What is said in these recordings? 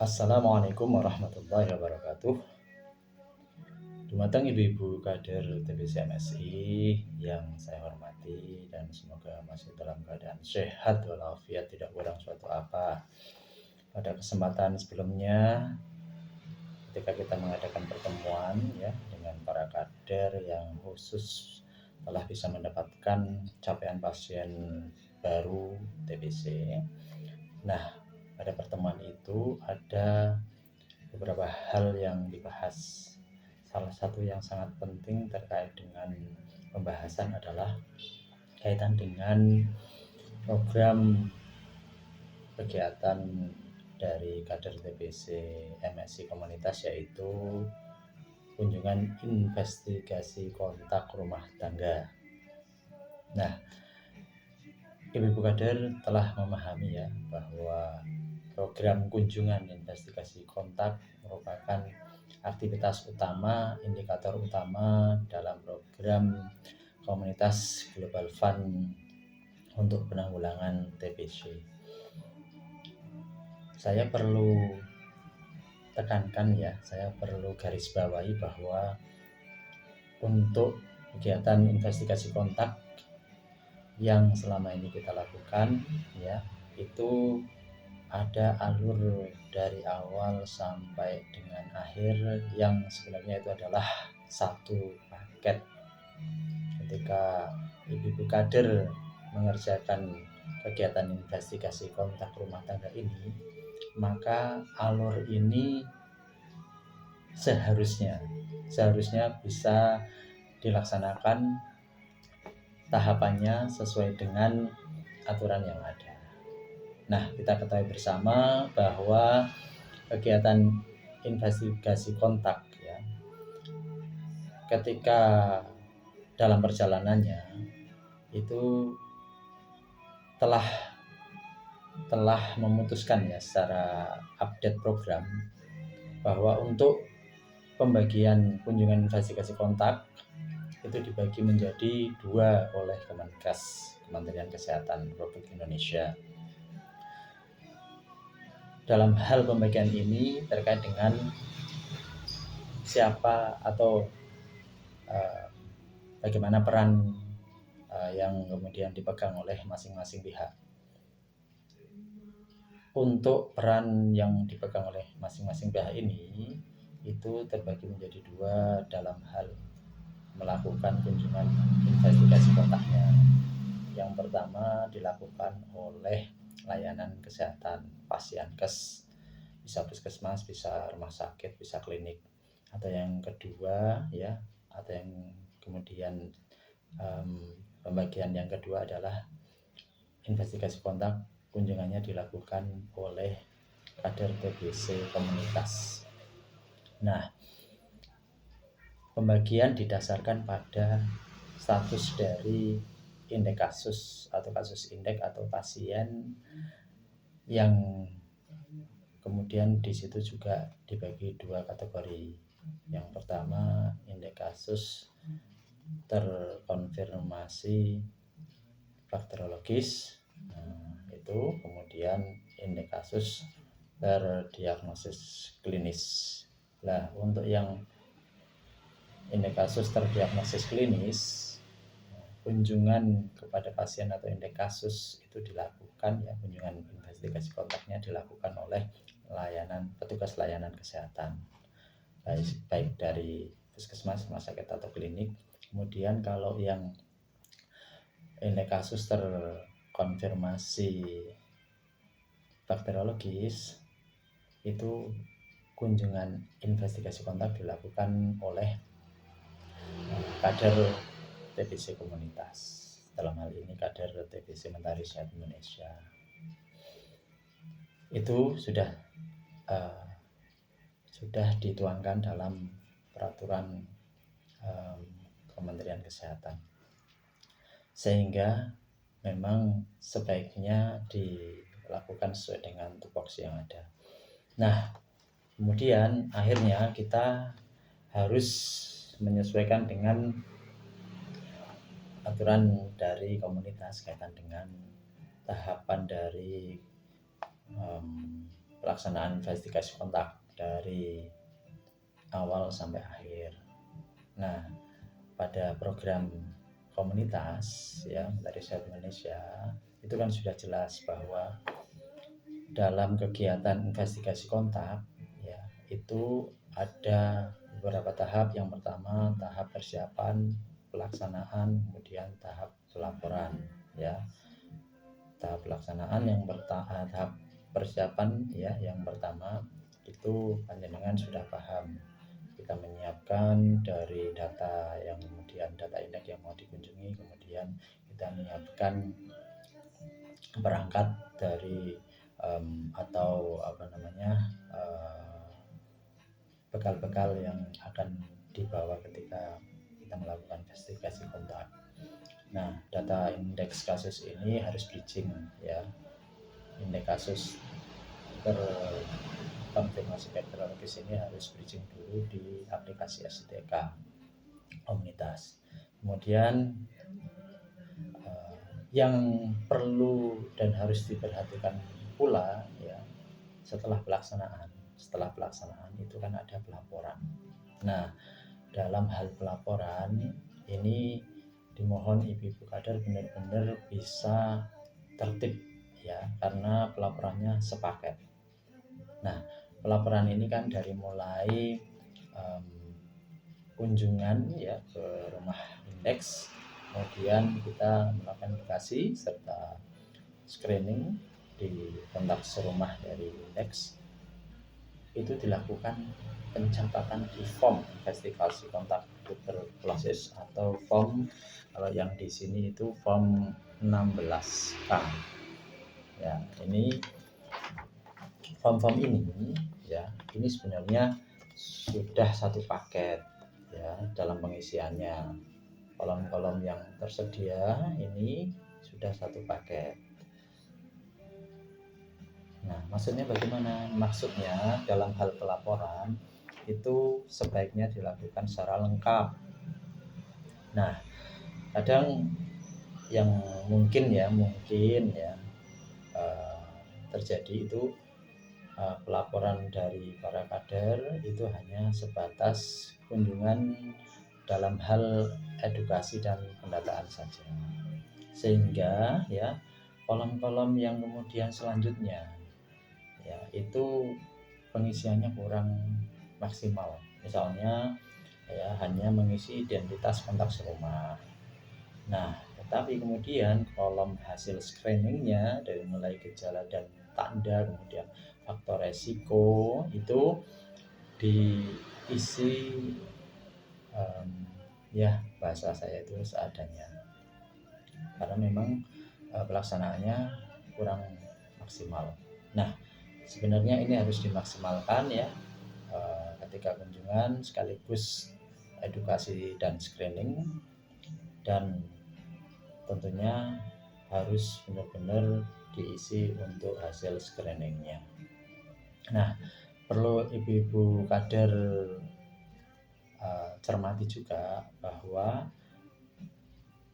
Assalamualaikum warahmatullahi wabarakatuh. Dumateng ibu-ibu kader TBC MSI yang saya hormati dan semoga masih dalam keadaan sehat walafiat, tidak kurang suatu apa. Pada kesempatan sebelumnya, ketika kita mengadakan pertemuan ya dengan para kader yang khusus telah bisa mendapatkan capaian pasien baru TBC. Nah, pada pertemuan itu ada beberapa hal yang dibahas. Salah satu yang sangat penting terkait dengan pembahasan adalah kaitan dengan program kegiatan dari kader TBC MSI Komunitas, yaitu kunjungan investigasi kontak rumah tangga. Nah, ibu-ibu kader telah memahami ya bahwa program kunjungan investigasi kontak merupakan aktivitas utama, indikator utama dalam program komunitas Global Fund untuk penanggulangan TBC. Saya perlu tekankan ya, saya perlu garis bawahi bahwa untuk kegiatan investigasi kontak yang selama ini kita lakukan ya, itu ada alur dari awal sampai dengan akhir yang sebenarnya itu adalah satu paket. Ketika ibu-ibu kader mengerjakan kegiatan investigasi kontak rumah tangga ini, maka alur ini seharusnya bisa dilaksanakan tahapannya sesuai dengan aturan yang ada. Nah, kita ketahui bersama bahwa kegiatan investigasi kontak ya, ketika dalam perjalanannya itu telah memutuskan ya secara update program bahwa untuk pembagian kunjungan investigasi kontak itu dibagi menjadi 2 oleh Kemenkes, Kementerian Kesehatan Republik Indonesia. Dalam hal pembagian ini terkait dengan siapa atau bagaimana peran yang kemudian dipegang oleh masing-masing pihak. Untuk peran yang dipegang oleh masing-masing pihak ini itu terbagi menjadi 2 dalam hal melakukan kunjungan investigasi kontaknya. Yang pertama dilakukan oleh layanan kesehatan Pasienkes, bisa puskesmas, bisa rumah sakit, bisa klinik. Atau yang kedua ya, atau yang kemudian pembagian yang kedua adalah investigasi kontak kunjungannya dilakukan oleh kader TBC komunitas. Nah, pembagian didasarkan pada status dari indeks kasus atau kasus indeks atau pasien yang kemudian di situ juga dibagi 2 kategori. Yang pertama indeks kasus terkonfirmasi bakteriologis, itu kemudian indeks kasus terdiagnosis klinis. Nah, untuk yang indeks kasus terdiagnosis klinis, kunjungan kepada pasien atau indeks kasus itu dilakukan ya, kunjungan investigasi kontaknya dilakukan oleh petugas layanan kesehatan, baik dari puskesmas, rumah sakit atau klinik. Kemudian kalau yang indeks kasus terkonfirmasi bakteriologis itu kunjungan investigasi kontak dilakukan oleh kader TBC komunitas, dalam hal ini kader TBC Mentari Sehat Indonesia. Itu sudah dituangkan dalam peraturan Kementerian Kesehatan, sehingga memang sebaiknya dilakukan sesuai dengan tupoksi yang ada. Nah, kemudian akhirnya kita harus menyesuaikan dengan aturan dari komunitas kaitan dengan tahapan dari pelaksanaan investigasi kontak dari awal sampai akhir. Nah, pada program komunitas ya dari Sehat Indonesia itu kan sudah jelas bahwa dalam kegiatan investigasi kontak ya itu ada beberapa tahap. Yang pertama tahap persiapan pelaksanaan, kemudian tahap pelaporan ya. Tahap pelaksanaan yang tahap persiapan ya yang pertama itu panjenengan sudah paham, kita menyiapkan dari data yang kemudian data indeks yang mau dikunjungi, kemudian kita menyiapkan perangkat dari atau bekal-bekal yang akan dibawa ketika kita melakukan investigasi kontak. Nah, data indeks kasus ini harus bridging ya. Indeks kasus konfirmasi bakteriologis ini harus bridging dulu di aplikasi SDK komunitas. Kemudian yang perlu dan harus diperhatikan pula ya setelah pelaksanaan itu kan ada pelaporan. Nah, dalam hal pelaporan ini dimohon ibu-ibu kader benar-benar bisa tertib ya, karena pelaporannya sepaket. Nah, pelaporan ini kan dari mulai kunjungan ya ke rumah indeks, kemudian kita melakukan edukasi serta screening di kontak serumah dari indeks, itu dilakukan pencatatan di form investigasi kontak tuberkulosis atau form, kalau yang di sini itu form 16K ya. Ini form-form ini ya, ini sebenarnya sudah satu paket ya dalam pengisiannya. Kolom-kolom yang tersedia ini sudah satu paket. Nah, maksudnya bagaimana? Maksudnya dalam hal pelaporan itu sebaiknya dilakukan secara lengkap. Nah, kadang yang mungkin ya terjadi itu pelaporan dari para kader itu hanya sebatas kunjungan dalam hal edukasi dan pendataan saja, sehingga ya kolom-kolom yang kemudian selanjutnya ya itu pengisiannya kurang maksimal. Misalnya ya hanya mengisi identitas kontak serumah. Nah, tetapi kemudian kolom hasil screeningnya dari mulai gejala dan tanda, kemudian faktor resiko itu diisi ya bahasa saya itu seadanya, karena memang pelaksanaannya kurang maksimal. Nah, sebenarnya ini harus dimaksimalkan ya ketika kunjungan sekaligus edukasi dan screening, dan tentunya harus benar-benar diisi untuk hasil screeningnya. Nah, perlu ibu-ibu kader cermati juga bahwa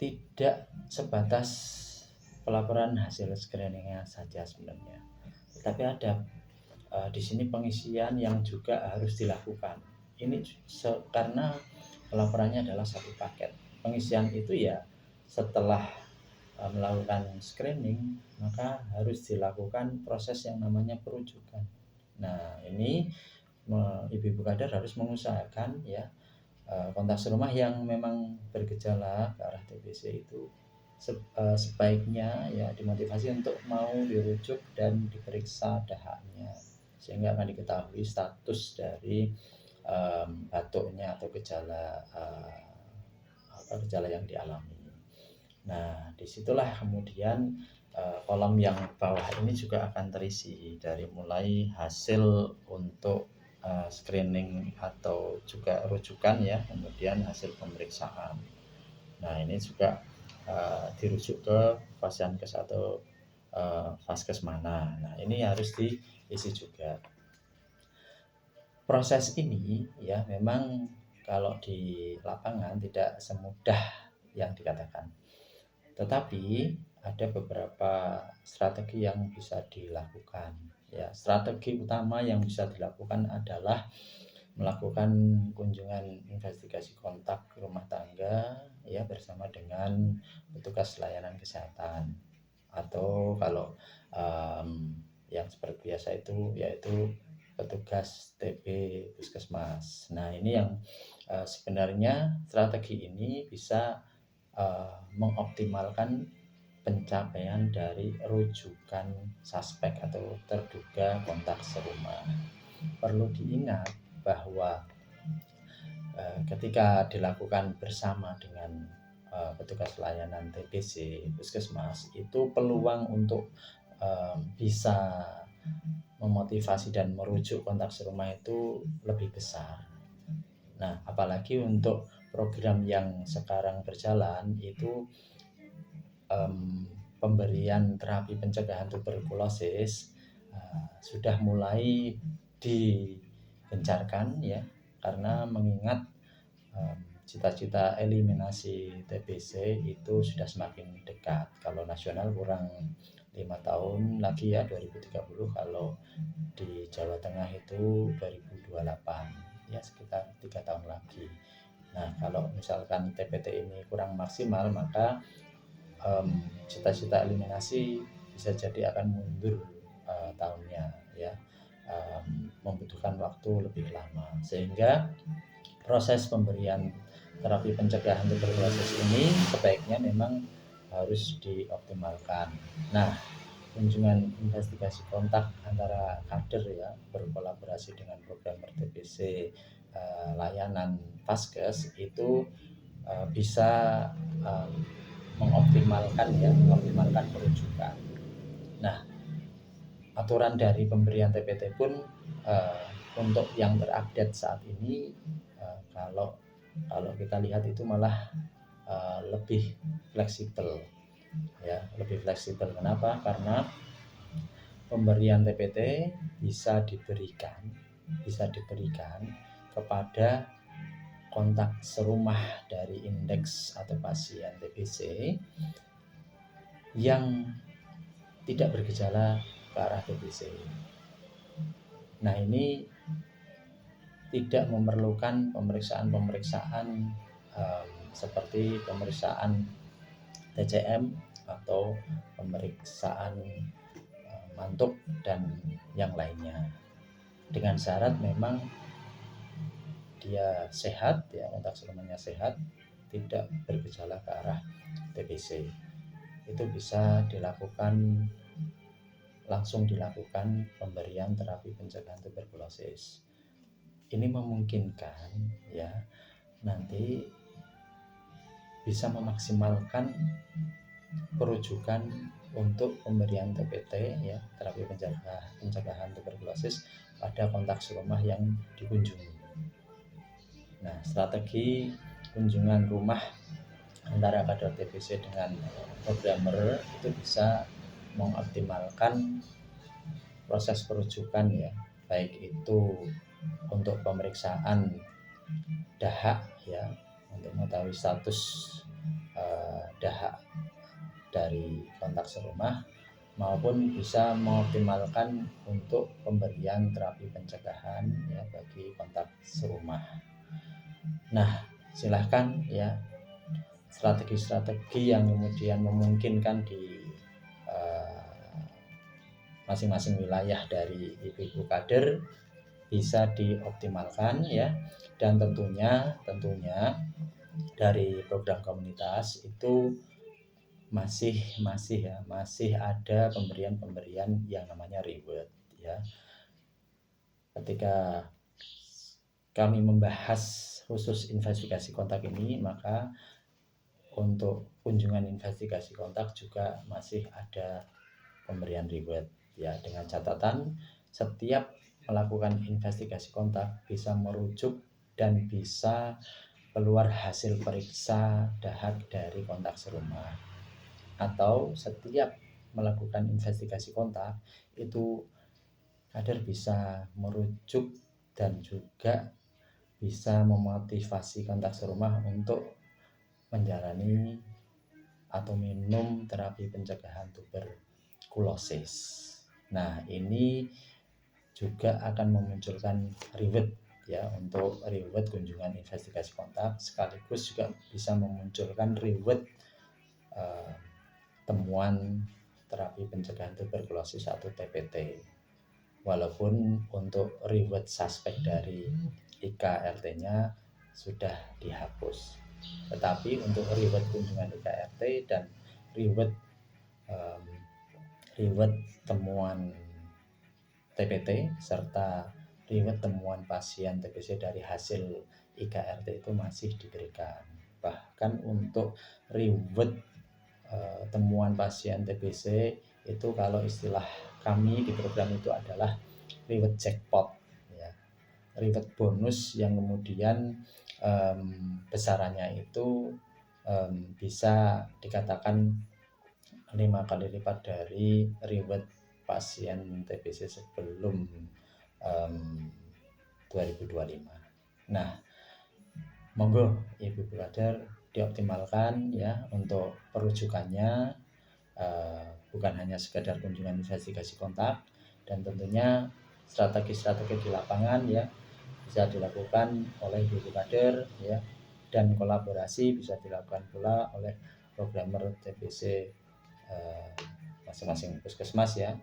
tidak sebatas pelaporan hasil screeningnya saja sebenarnya, tetapi ada di sini pengisian yang juga harus dilakukan. Ini karena pelaporannya adalah satu paket. Pengisian itu ya setelah melakukan screening maka harus dilakukan proses yang namanya perujukan. Nah, ini ibu-ibu kader harus mengusahakan ya kontak serumah yang memang bergejala ke arah TBC itu sebaiknya ya dimotivasi untuk mau dirujuk dan diperiksa dahaknya, sehingga akan diketahui status dari batuknya atau gejala yang dialami. Nah, disitulah kemudian kolom yang bawah ini juga akan terisi dari mulai hasil untuk screening atau juga rujukan ya, kemudian hasil pemeriksaan. Nah, ini juga dirujuk ke Fasyankes atau Vaskes mana. Nah, ini harus diisi juga. Proses ini ya memang kalau di lapangan tidak semudah yang dikatakan, tetapi ada beberapa strategi yang bisa dilakukan Ya, strategi utama yang bisa dilakukan adalah melakukan kunjungan investigasi kontak rumah tangga ya bersama dengan petugas layanan kesehatan, atau kalau yang seperti biasa itu yaitu petugas TB puskesmas. Nah, ini yang sebenarnya strategi ini bisa mengoptimalkan pencapaian dari rujukan suspek atau terduga kontak serumah. Perlu diingat bahwa ketika dilakukan bersama dengan petugas layanan TBC puskesmas, itu peluang untuk bisa memotivasi dan merujuk kontak serumah itu lebih besar. Nah, apalagi untuk program yang sekarang berjalan itu pemberian terapi pencegahan tuberkulosis sudah mulai digencarkan ya, karena mengingat cita-cita eliminasi TBC itu sudah semakin dekat. Kalau nasional kurang 5 tahun lagi ya, 2030. Kalau di Jawa Tengah itu 2028 ya, sekitar 3 tahun lagi. Nah, kalau misalkan TPT ini kurang maksimal, maka cita-cita eliminasi bisa jadi akan mundur tahunnya ya, membutuhkan waktu lebih lama, sehingga proses pemberian terapi pencegahan tuberkulosis ini sebaiknya memang harus dioptimalkan. Nah, kunjungan investigasi kontak antara kader ya berkolaborasi dengan program TBC layanan Vaskes itu bisa mengoptimalkan perujukan. Nah, aturan dari pemberian TPT pun untuk yang terupdate saat ini kalau kita lihat itu malah lebih fleksibel ya, lebih fleksibel. Kenapa? Karena pemberian TPT bisa diberikan kepada kontak serumah dari indeks atau pasien TBC yang tidak bergejala ke arah TBC. Nah, ini tidak memerlukan pemeriksaan seperti pemeriksaan TCM atau pemeriksaan mantuk dan yang lainnya, dengan syarat memang dia sehat ya, kontak serumahnya sehat, tidak bergejala ke arah TBC. Itu bisa langsung dilakukan pemberian terapi pencegahan tuberkulosis. Ini memungkinkan ya nanti bisa memaksimalkan perujukan untuk pemberian TPT ya, terapi pencegahan tuberkulosis pada kontak serumah yang dikunjungi. Nah, strategi kunjungan rumah antara kader TBC dengan programmer itu bisa mengoptimalkan proses perujukan ya, baik itu untuk pemeriksaan dahak ya, untuk mengetahui status dahak dari kontak serumah, maupun bisa mengoptimalkan untuk pemberian terapi pencegahan ya bagi kontak serumah. Nah, silahkan ya strategi-strategi yang kemudian memungkinkan di masing-masing wilayah dari ibu-ibu kader bisa dioptimalkan ya, dan tentunya dari program komunitas itu masih ada pemberian yang namanya reward ya. Ketika kami membahas khusus investigasi kontak ini, maka untuk kunjungan investigasi kontak juga masih ada pemberian reward ya, dengan catatan setiap melakukan investigasi kontak bisa merujuk dan bisa keluar hasil periksa dahak dari kontak serumah, atau setiap melakukan investigasi kontak itu kader bisa merujuk dan juga bisa memotivasi kontak serumah untuk menjalani atau minum terapi pencegahan tuberkulosis. Nah, ini juga akan memunculkan reward ya, untuk reward kunjungan investigasi kontak, sekaligus juga bisa memunculkan reward eh, temuan terapi pencegahan tuberkulosis atau TPT. Walaupun untuk reward suspek dari IKRT-nya sudah dihapus, tetapi untuk reward kunjungan IKRT dan reward um, reward temuan TPT serta reward temuan pasien TBC dari hasil IKRT itu masih diberikan. Bahkan untuk reward temuan pasien TBC itu, kalau istilah kami di program itu adalah reward jackpot ya, reward bonus yang kemudian besarannya itu bisa dikatakan 5 kali lipat dari reward pasien TBC sebelum 2025. Nah, monggo Ibu Kader dioptimalkan ya untuk perujukannya, bukan hanya sekedar kunjungan investigasi kontak, dan tentunya strategi-strategi di lapangan ya bisa dilakukan oleh Ibu Kader ya, dan kolaborasi bisa dilakukan pula oleh programmer TBC masing-masing puskesmas ya,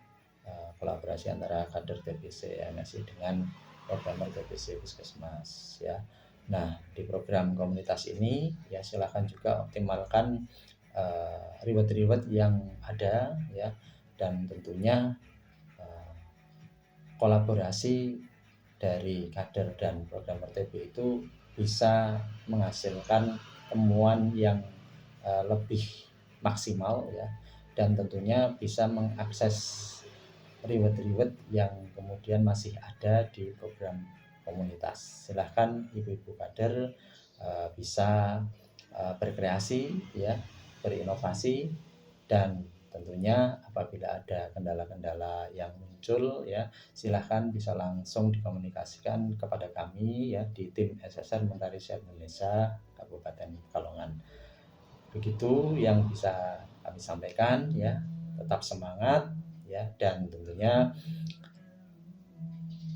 kolaborasi antara kader TBC MSI dengan programmer TBC puskesmas ya. Nah, di program komunitas ini ya silakan juga optimalkan reward-reward yang ada ya, dan tentunya kolaborasi dari kader dan programmer TB itu bisa menghasilkan temuan yang lebih maksimal ya, dan tentunya bisa mengakses reward-reward yang kemudian masih ada di program komunitas. Silahkan ibu-ibu kader bisa berkreasi ya, berinovasi, dan tentunya apabila ada kendala-kendala yang muncul ya, silahkan bisa langsung dikomunikasikan kepada kami ya di tim SSR Mentari Sehat Indonesia Kabupaten Pekalongan. Begitu yang bisa kami sampaikan ya. Tetap semangat ya, dan tentunya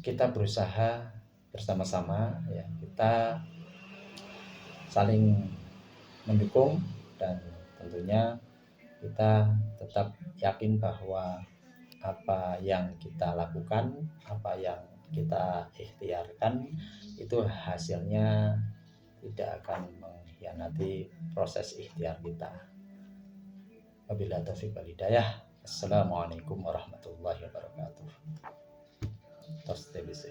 kita berusaha bersama-sama ya, kita saling mendukung, dan tentunya kita tetap yakin bahwa apa yang kita lakukan, apa yang kita ikhtiarkan itu hasilnya tidak akan mengkhianati proses ikhtiar kita. Wabillahi taufiq wal hidayah. Assalamualaikum warahmatullahi wabarakatuh. Tos TBC.